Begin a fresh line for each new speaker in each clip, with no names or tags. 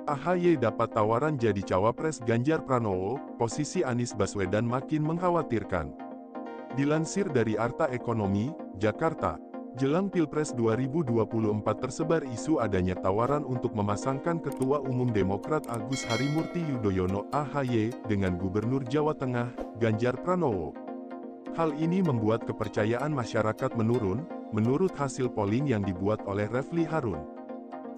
AHY dapat tawaran jadi cawapres Ganjar Pranowo, posisi Anies Baswedan makin mengkhawatirkan. Dilansir dari Arta Ekonomi, Jakarta, jelang Pilpres 2024 tersebar isu adanya tawaran untuk memasangkan Ketua Umum Demokrat Agus Harimurti Yudhoyono (AHY) dengan Gubernur Jawa Tengah, Ganjar Pranowo. Hal ini membuat kepercayaan masyarakat menurun, menurut hasil polling yang dibuat oleh Refly Harun.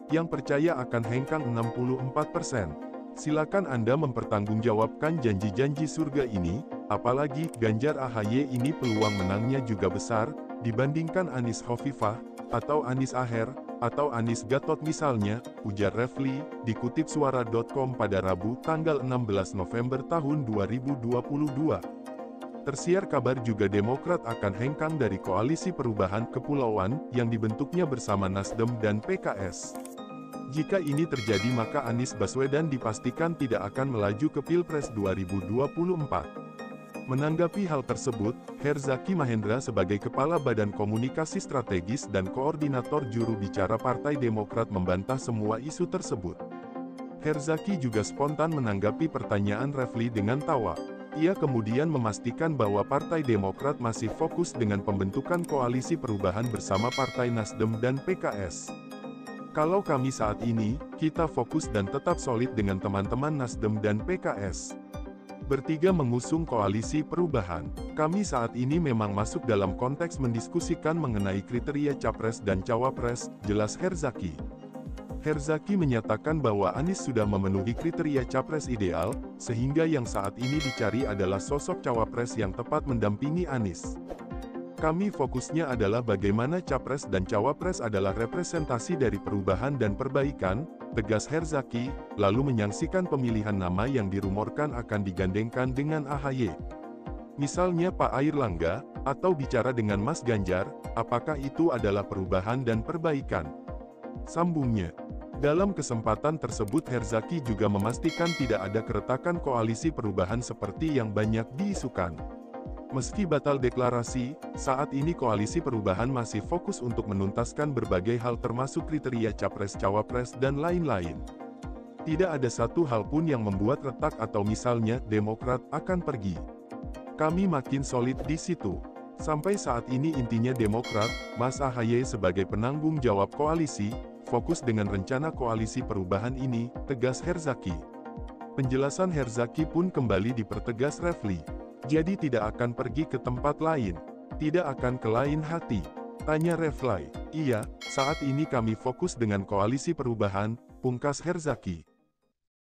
Yang percaya akan hengkang 64%. Silakan Anda mempertanggungjawabkan janji-janji surga ini, apalagi Ganjar AHY ini peluang menangnya juga besar, dibandingkan Anies Khofifah, atau Anies Aher, atau Anies Gatot misalnya, ujar Refly, dikutip suara.com pada Rabu tanggal 16 November tahun 2022. Tersiar kabar juga Demokrat akan hengkang dari Koalisi Perubahan Kepulauan, yang dibentuknya bersama Nasdem dan PKS. Jika ini terjadi maka Anies Baswedan dipastikan tidak akan melaju ke Pilpres 2024. Menanggapi hal tersebut, Herzaki Mahendra sebagai Kepala Badan Komunikasi Strategis dan Koordinator Juru Bicara Partai Demokrat membantah semua isu tersebut. Herzaki juga spontan menanggapi pertanyaan Refly dengan tawa. Ia kemudian memastikan bahwa Partai Demokrat masih fokus dengan pembentukan koalisi perubahan bersama Partai Nasdem dan PKS. Kalau kami saat ini, kita fokus dan tetap solid dengan teman-teman Nasdem dan PKS. Bertiga mengusung koalisi perubahan. Kami saat ini memang masuk dalam konteks mendiskusikan mengenai kriteria capres dan cawapres, jelas Herzaki. Herzaki menyatakan bahwa Anies sudah memenuhi kriteria capres ideal, sehingga yang saat ini dicari adalah sosok cawapres yang tepat mendampingi Anies. Kami fokusnya adalah bagaimana capres dan cawapres adalah representasi dari perubahan dan perbaikan, tegas Herzaki, lalu menyaksikan pemilihan nama yang dirumorkan akan digandengkan dengan AHY. Misalnya Pak Airlangga, atau bicara dengan Mas Ganjar, apakah itu adalah perubahan dan perbaikan? Sambungnya. Dalam kesempatan tersebut Herzaki juga memastikan tidak ada keretakan koalisi perubahan seperti yang banyak diisukan. Meski batal deklarasi, saat ini koalisi perubahan masih fokus untuk menuntaskan berbagai hal termasuk kriteria capres-cawapres dan lain-lain. Tidak ada satu hal pun yang membuat retak atau misalnya Demokrat akan pergi. Kami makin solid di situ. Sampai saat ini intinya Demokrat, Mas AHY sebagai penanggung jawab koalisi, fokus dengan rencana koalisi perubahan ini, tegas Herzaki. Penjelasan Herzaki pun kembali dipertegas Refly. Jadi tidak akan pergi ke tempat lain. Tidak akan ke lain hati. Tanya Refly. Iya, saat ini kami fokus dengan koalisi perubahan, pungkas Herzaki.